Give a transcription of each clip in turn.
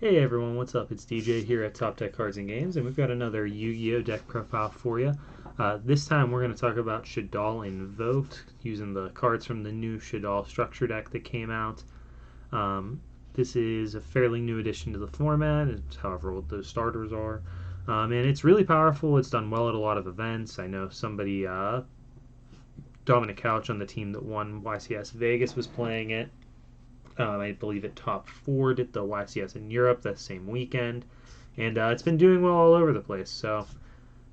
Hey everyone, what's up? It's DJ here at Top Deck Cards and Games, and we've got another Yu-Gi-Oh! Deck profile for you. This time we're going to talk about Shaddoll Invoked, using the cards from the new Shaddoll structure deck that came out. This is a fairly new addition to the format, it's however old those starters are. And it's really powerful. It's done well at a lot of events. I know somebody, Dominic Couch on the team that won YCS Vegas, was playing it. I believe it top 4'd at the YCS in Europe that same weekend, and it's been doing well all over the place. So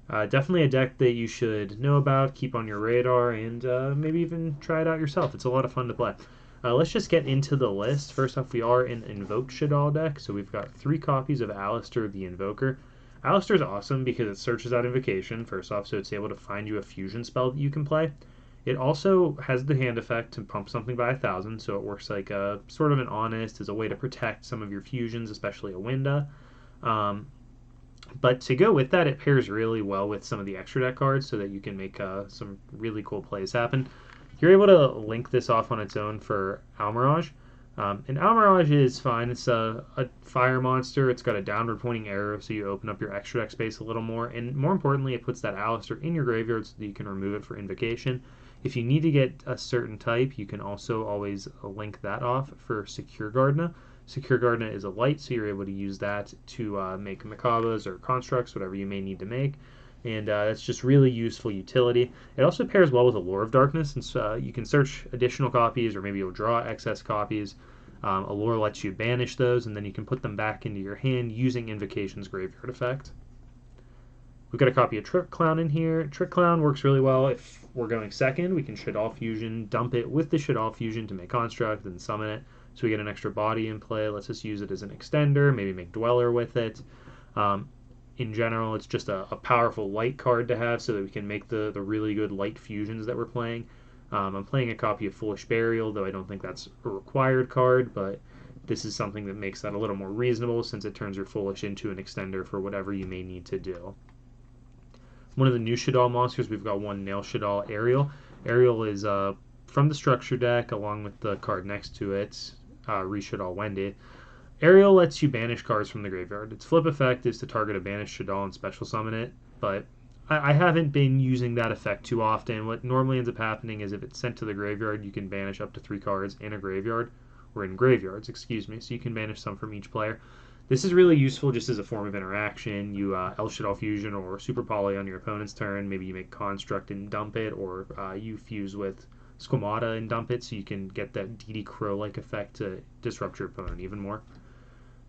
definitely a deck that you should know about, keep on your radar, and maybe even try it out yourself. It's a lot of fun to play. Let's just get into the list. First off, we are an Invoked Shaddoll deck, so we've got 3 copies of Aleister the Invoker. Aleister is awesome because it searches out Invocation, first off, so it's able to find you a fusion spell that you can play. It also has the hand effect to pump something by 1,000, so it works like a sort of an honest as a way to protect some of your fusions, especially a Winda. But to go with that, it pairs really well with some of the extra deck cards so that you can make some really cool plays happen. You're able to link this off on its own for Almirage. And Almirage is fine. It's a fire monster. It's got a downward pointing arrow, so you open up your extra deck space a little more. And more importantly, it puts that Aleister in your graveyard so that you can remove it for Invocation. If you need to get a certain type, you can also always link that off for Secure Gardener. Secure Gardener is a light, so you're able to use that to make Macabas or constructs, whatever you may need to make. And that's just really useful utility. It also pairs well with Allure of Darkness, and you can search additional copies, or maybe you'll draw excess copies. Allure lets you banish those, and then you can put them back into your hand using Invocation's graveyard effect. We've got a copy of Trick Clown in here. Trick Clown works really well if we're going second. We can Shaddoll Fusion, dump it with the Shaddoll Fusion to make Construct, then summon it. So we get an extra body in play. Let's just use it as an extender, maybe make Dweller with it. In general, it's just a powerful light card to have so that we can make the really good light fusions that we're playing. I'm playing a copy of Foolish Burial, though I don't think that's a required card, but this is something that makes that a little more reasonable since it turns your Foolish into an extender for whatever you may need to do. One of the new Shaddoll monsters, we've got one Nail Shaddoll Ariel. Ariel is from the structure deck along with the card next to it, Re-Shaddoll Wendy. Ariel lets you banish cards from the graveyard. Its flip effect is to target a banished Shaddoll and special summon it, but I haven't been using that effect too often. What normally ends up happening is if it's sent to the graveyard, you can banish up to 3 cards in a graveyard, or in graveyards, excuse me, so you can banish some from each player. This is really useful just as a form of interaction. You Shaddoll Fusion or Super Poly on your opponent's turn. Maybe you make Construct and dump it, or you fuse with Squamata and dump it so you can get that DD Crow-like effect to disrupt your opponent even more.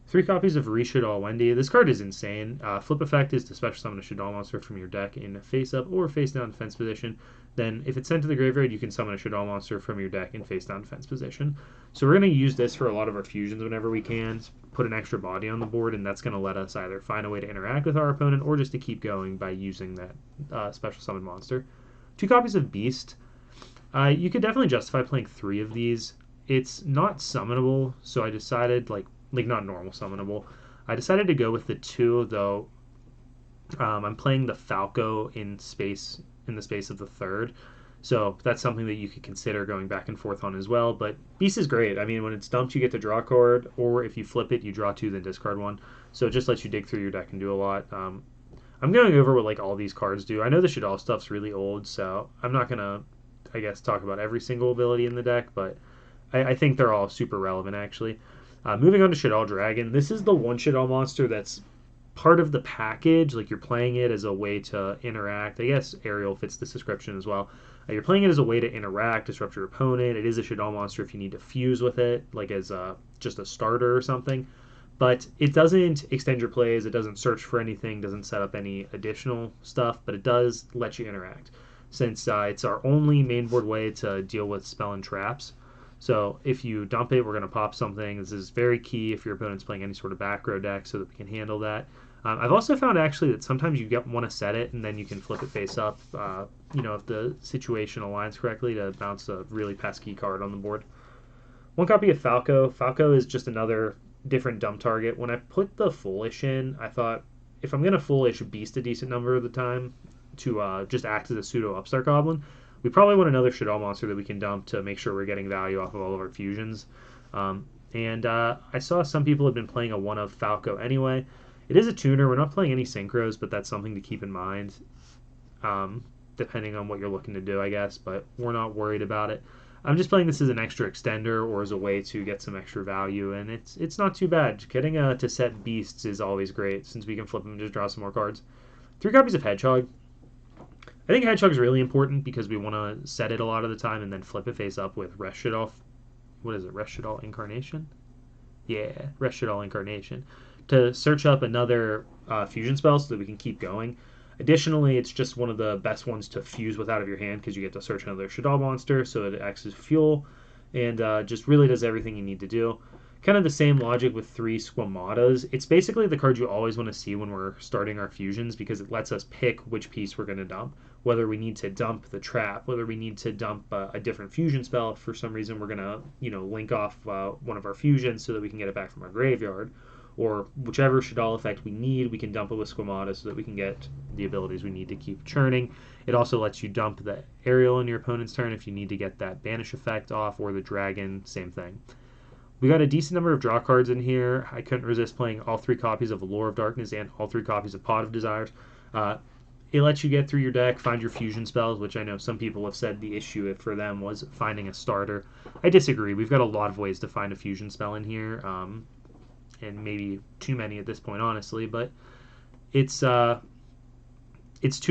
3 copies of Re-Shaddoll Wendy. This card is insane. Flip effect is to special summon a Shaddoll monster from your deck in a face-up or face-down defense position. Then, if it's sent to the graveyard, you can summon a Shaddoll monster from your deck in face-down defense position. So we're going to use this for a lot of our fusions whenever we can, put an extra body on the board, and that's going to let us either find a way to interact with our opponent or just to keep going by using that special summon monster. 2 copies of Beast. You could definitely justify playing 3 of these. It's not summonable, so I decided, like not normal summonable. I decided to go with the 2, though. I'm playing the Falco in the space of the 3rd, so that's something that you could consider going back and forth on as well. But Beast is great. I mean, when it's dumped, you get to draw a card, or if you flip it, you draw 2, then discard 1. So it just lets you dig through your deck and do a lot. I'm going over what like all these cards do. I know the Shaddoll stuff's really old, so I'm not gonna, I guess, talk about every single ability in the deck, but I think they're all super relevant actually. Moving on to Shaddoll Dragon, this is the one Shaddoll monster that's part of the package. Like, you're playing it as a way to interact. I guess Ariel fits this description as well. You're playing it as a way to interact, disrupt your opponent. It is a Shaddoll monster if you need to fuse with it, like as just a starter or something. But it doesn't extend your plays. It doesn't search for anything, doesn't set up any additional stuff, but it does let you interact. Since it's our only mainboard way to deal with spell and traps. So if you dump it, we're going to pop something. This is very key if your opponent's playing any sort of back row deck so that we can handle that. I've also found actually that sometimes you want to set it and then you can flip it face up, if the situation aligns correctly, to bounce a really pesky card on the board. 1 copy of Falco. Falco is just another different dump target. When I put the Foolish in, I thought if I'm going to Foolish Beast a decent number of the time to just act as a pseudo Upstart Goblin, we probably want another Shaddoll monster that we can dump to make sure we're getting value off of all of our fusions. And I saw some people have been playing a one of Falco anyway. It is a tuner. We're not playing any synchros, but that's something to keep in mind, um, depending on what you're looking to do, I guess. But we're not worried about it. I'm just playing this as an extra extender or as a way to get some extra value, and it's not too bad. Getting to set beasts is always great since we can flip them and just draw some more cards. 3 copies of Hedgehog. I think Hedgehog is really important because we want to set it a lot of the time and then flip it face up with Shaddoll. What is it? Shaddoll Incarnation? Yeah, Shaddoll Incarnation. To search up another fusion spell so that we can keep going. Additionally, it's just one of the best ones to fuse with out of your hand because you get to search another Shaddoll monster, so it acts as fuel and just really does everything you need to do. Kind of the same logic with 3 Squamatas. It's basically the card you always want to see when we're starting our fusions because it lets us pick which piece we're going to dump. Whether we need to dump the trap, whether we need to dump a different fusion spell if for some reason we're going to, link off one of our fusions so that we can get it back from our graveyard, or whichever Shaddoll effect we need, we can dump it with Squamata so that we can get the abilities we need to keep churning. It also lets you dump the aerial in your opponent's turn if you need to get that banish effect off, or the dragon, same thing. We got a decent number of draw cards in here. I couldn't resist playing all 3 copies of Allure of Darkness and all 3 copies of Pot of Desires. It lets you get through your deck, find your fusion spells, which I know some people have said the issue for them was finding a starter. I disagree. We've got a lot of ways to find a fusion spell in here, and maybe too many at this point, honestly, but it's too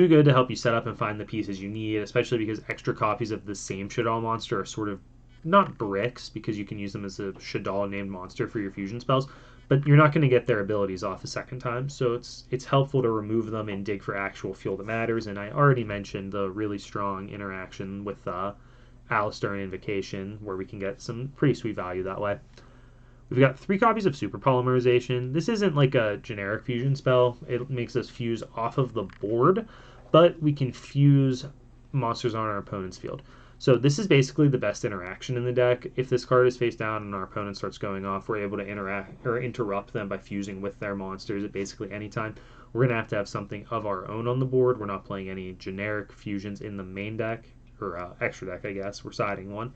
good to help you set up and find the pieces you need, especially because extra copies of the same Shaddoll monster are sort of not bricks because you can use them as a Shaddoll named monster for your fusion spells, but you're not going to get their abilities off a second time, so it's helpful to remove them and dig for actual fuel that matters. And I already mentioned the really strong interaction with Aleister and Invocation, where we can get some pretty sweet value that way. We've got 3 copies of Super Polymerization. This isn't like a generic fusion spell. It makes us fuse off of the board, but we can fuse monsters on our opponent's field. So this is basically the best interaction in the deck. If this card is face down and our opponent starts going off, we're able to interact or interrupt them by fusing with their monsters at basically any time. We're going to have something of our own on the board. We're not playing any generic fusions in the main deck, or extra deck, I guess. We're siding one.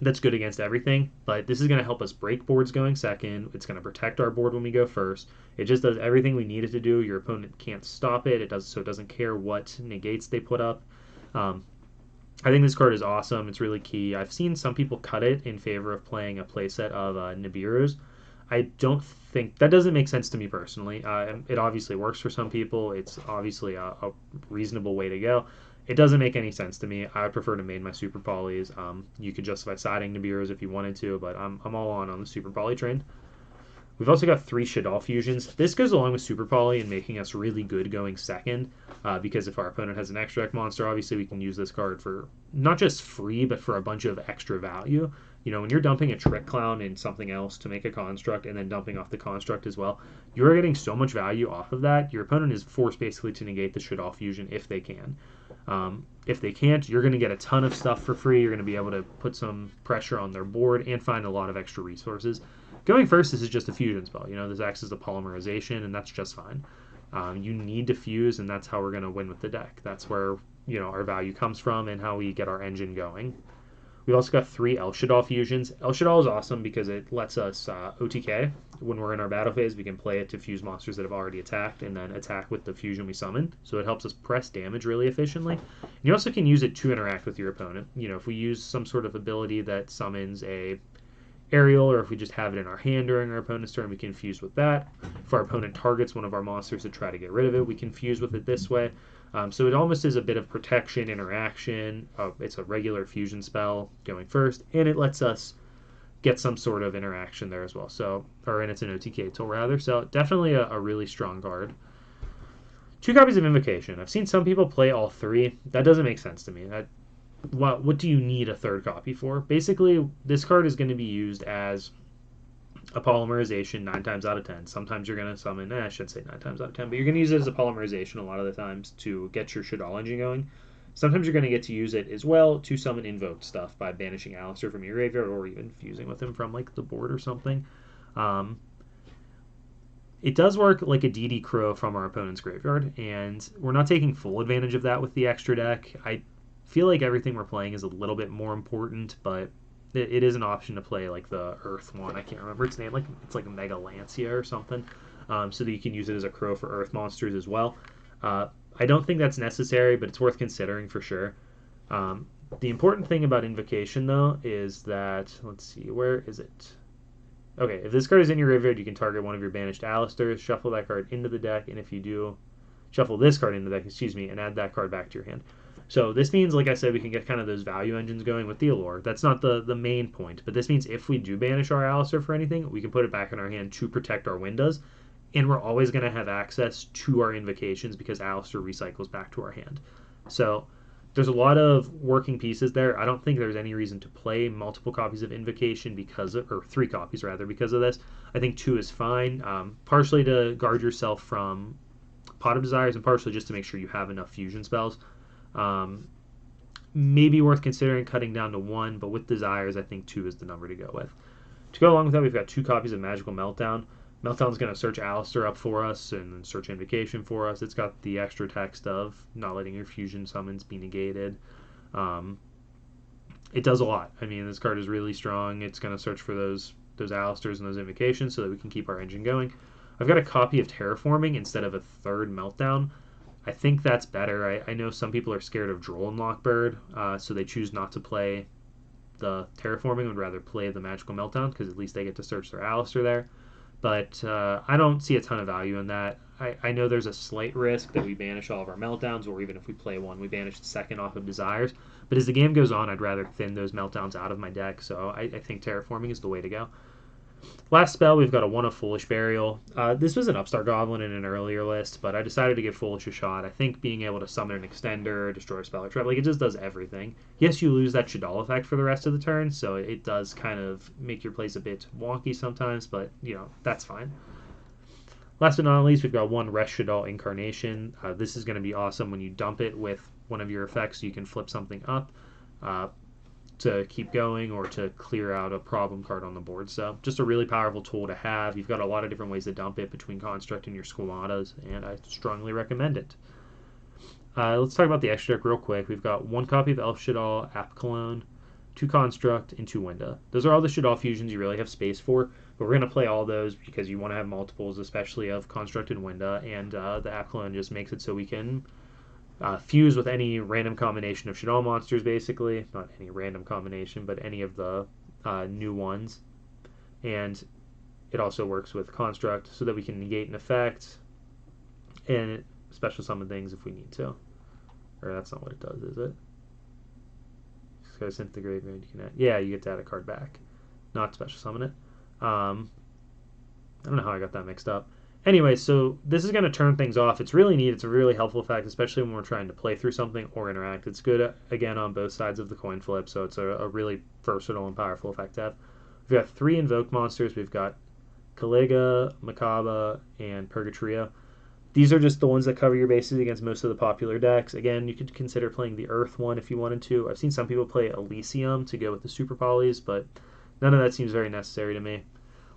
That's good against everything, but this is going to help us break boards going second. It's going to protect our board when we go first. It just does everything we need it to do. Your opponent can't stop it. It doesn't care what negates they put up. I think this card is awesome. It's really key. I've seen some people cut it in favor of playing a playset of Nibiru's. I don't think that doesn't make sense to me personally. It obviously works for some people. It's obviously a reasonable way to go. It doesn't make any sense to me. I would prefer to main my Super Polys. You could justify siding Nibiru's if you wanted to, but I'm all on the Super Poly train. We've also got 3 Shaddoll Fusions. This goes along with Super Poly and making us really good going second, because if our opponent has an extra deck monster, obviously we can use this card for not just free, but for a bunch of extra value. When you're dumping a Trick Clown in something else to make a construct and then dumping off the construct as well, you're getting so much value off of that. Your opponent is forced basically to negate the Shaddoll Fusion if they can. If they can't, you're going to get a ton of stuff for free. You're going to be able to put some pressure on their board and find a lot of extra resources. Going first, this is just a fusion spell. This acts as a polymerization, and that's just fine. You need to fuse, and that's how we're going to win with the deck. That's where our value comes from and how we get our engine going. We've also got 3 El Shaddoll Fusions. El Shaddoll is awesome because it lets us OTK. When we're in our battle phase, we can play it to fuse monsters that have already attacked and then attack with the fusion we summoned. So it helps us press damage really efficiently. And you also can use it to interact with your opponent. If we use some sort of ability that summons a aerial, or if we just have it in our hand during our opponent's turn, we can fuse with that. If our opponent targets one of our monsters to try to get rid of it, we can fuse with it this way. So it almost is a bit of protection, interaction. It's a regular fusion spell going first, and it lets us get some sort of interaction there as well. And it's an OTK tool rather. So definitely a really strong card. 2 copies of Invocation. I've seen some people play all 3. That doesn't make sense to me. What do you need a 3rd copy for? Basically, this card is going to be used as a polymerization 9 times out of 10. Sometimes you're going to summon, I shouldn't say 9 times out of 10, but you're going to use it as a polymerization a lot of the times to get your Shaddoll engine going. Sometimes you're going to get to use it as well to summon Invoked stuff by banishing Aleister from your graveyard or even fusing with him from the board or something. It does work like a DD Crow from our opponent's graveyard, and we're not taking full advantage of that with the extra deck. I feel like everything we're playing is a little bit more important, but it is an option to play like the Earth one. I can't remember its name. Like it's like Mega Lancia or something, so that you can use it as a crow for Earth monsters as well. I don't think that's necessary, but it's worth considering for sure. The important thing about Invocation, though, is that, let's see, where is it? Okay, if this card is in your graveyard, you can target one of your banished Aleisters, shuffle that card into the deck, and if you do, shuffle this card into the deck, excuse me, and add that card back to your hand. So this means, like I said, we can get kind of those value engines going with the Allure. That's not the main point, but this means if we do banish our Aleister for anything, we can put it back in our hand to protect our windows, and we're always going to have access to our Invocations because Aleister recycles back to our hand. So there's a lot of working pieces there. I don't think there's any reason to play multiple copies of Invocation or 3 copies rather, because of this. I think 2 is fine, partially to guard yourself from Pot of Desires and partially just to make sure you have enough fusion spells. Maybe worth considering cutting down to 1, but with Desires, I think 2 is the number to go with. To go along with that, we've got 2 copies of Magical Meltdown. Meltdown's going to search Aleister up for us and search Invocation for us. It's got the extra text of not letting your fusion summons be negated. It does a lot. I mean, this card is really strong. It's going to search for those Aleisters and those Invocations so that we can keep our engine going. I've got a copy of Terraforming instead of a 3rd Meltdown. I think that's better. I know some people are scared of Droll and Lockbird, so they choose not to play the Terraforming, would rather play the Magical Meltdown because at least they get to search their Aleister there. But I don't see a ton of value in that. I know there's a slight risk that we banish all of our Meltdowns, or even if we play one, we banish the 2nd off of Desires. But as the game goes on, I'd rather thin those Meltdowns out of my deck, so I think Terraforming is the way to go. Last spell, we've got a 1 of Foolish Burial. This was an Upstart Goblin in an earlier list, but I decided to give Foolish a shot. I think being able to summon an Extender, destroy a spell or trap, like it just does everything. Yes, you lose that Shaddoll effect for the rest of the turn, so it does kind of make your plays a bit wonky sometimes, but, that's fine. Last but not least, we've got 1 Resh Shaddoll Incarnation. This is going to be awesome when you dump it with one of your effects, so you can flip something up to keep going or to clear out a problem card on the board. So just a really powerful tool to have. You've got a lot of different ways to dump it between Construct and your Squamatas, and I strongly recommend it. Let's talk about the extra deck real quick. We've got 1 copy of Elf Shaddoll, App Cologne, 2 Construct, and 2 Winda. Those are all the Shaddoll fusions you really have space for, but we're going to play all those because you want to have multiples, especially of Construct and Winda, and the App Cologne just makes it so we can fuse with any random combination of Shaddoll monsters, basically. Not any random combination, but any of the new ones. And it also works with Construct so that we can negate an effect and special summon things if we need to. Or that's not what it does, is it? Just gotta send to the graveyard. You can add, yeah, you get to add a card back. Not special summon it. I don't know how I got that mixed up. Anyway, so this is going to turn things off. It's really neat. It's a really helpful effect, especially when we're trying to play through something or interact. It's good, again, on both sides of the coin flip, so it's a really versatile and powerful effect to have. We've got 3 Invoke Monsters. We've got Caliga, Makaba, and Purgatrio. These are just the ones that cover your bases against most of the popular decks. Again, you could consider playing the Earth one if you wanted to. I've seen some people play Elysium to go with the Super Polys, but none of that seems very necessary to me.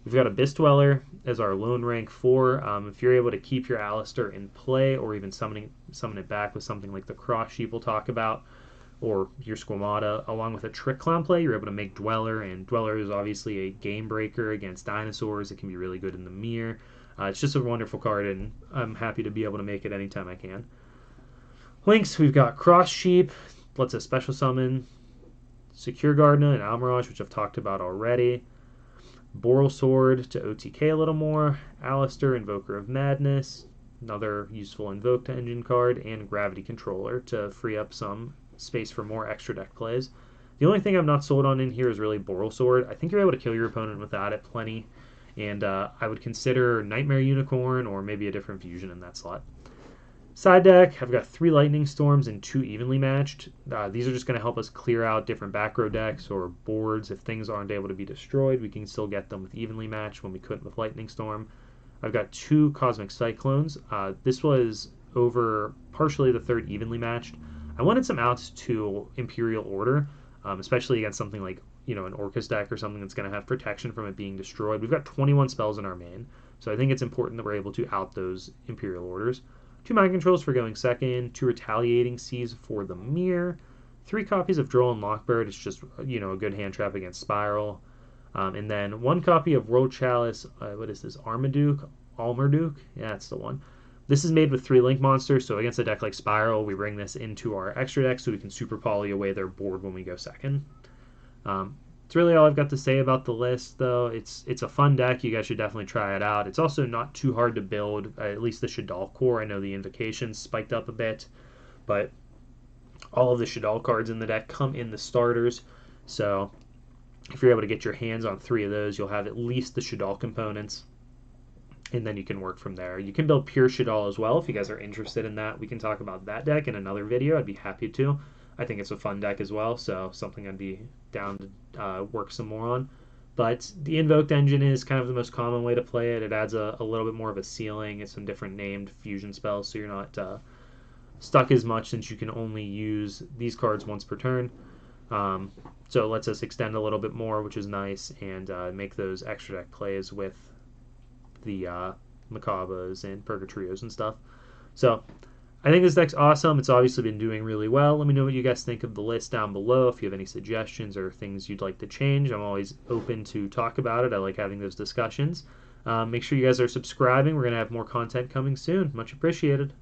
We've got Abyss Dweller as our lone rank 4. If you're able to keep your Aleister in play or even summon it back with something like the Cross Sheep we'll talk about, or your Squamata, along with a Trick Clown play, you're able to make Dweller, and Dweller is obviously a game breaker against dinosaurs. It can be really good in the mirror. It's just a wonderful card, and I'm happy to be able to make it anytime I can. Links, we've got Cross Sheep, lets us special summon Secure Gardener and Almirage, which I've talked about already. Boral Sword to OTK a little more, Aleister, Invoker of Madness, another useful Invoked engine card, and Gravity Controller to free up some space for more extra deck plays. The only thing I'm not sold on in here is really Boral Sword. I think you're able to kill your opponent without it plenty, and I would consider Nightmare Unicorn or maybe a different fusion in that slot. Side deck, I've got 3 Lightning Storms and 2 Evenly Matched. These are just going to help us clear out different back row decks or boards. If things aren't able to be destroyed, we can still get them with Evenly Matched when we couldn't with Lightning Storm. I've got 2 Cosmic Cyclones. This was over partially the 3rd Evenly Matched. I wanted some outs to Imperial Order, especially against something like an Orcus deck or something that's going to have protection from it being destroyed. We've got 21 spells in our main, so I think it's important that we're able to out those Imperial Orders. 2 Mind Controls for going second, 2 Retaliating Seas for the mirror, 3 copies of Droll and Lockbird. It's just, you know, a good hand trap against Spiral. And then 1 copy of World Chalice. What is this? Almarduke? Yeah, that's the one. This is made with 3 Link Monsters, so against a deck like Spiral, we bring this into our extra deck so we can Super Poly away their board when we go second. That's really all I've got to say about the list, though. It's a fun deck. You guys should definitely try it out. It's also not too hard to build, at least the Shaddoll core. I know the Invocations spiked up a bit, but all of the Shaddoll cards in the deck come in the starters, so if you're able to get your hands on 3 of those, you'll have at least the Shaddoll components, and then you can work from there. You can build pure Shaddoll as well if you guys are interested in that. We can talk about that deck in another video. I'd be happy to. I think it's a fun deck as well, so something I'd be down to work some more on. But the Invoked engine is kind of the most common way to play it. It adds a little bit more of a ceiling. It's some different named fusion spells, so you're not stuck as much since you can only use these cards once per turn. So it lets us extend a little bit more, which is nice, and make those extra deck plays with the Macabas and Purgatrios and stuff. So I think this deck's awesome. It's obviously been doing really well. Let me know what you guys think of the list down below. If you have any suggestions or things you'd like to change, I'm always open to talk about it. I like having those discussions. Make sure you guys are subscribing. We're going to have more content coming soon. Much appreciated.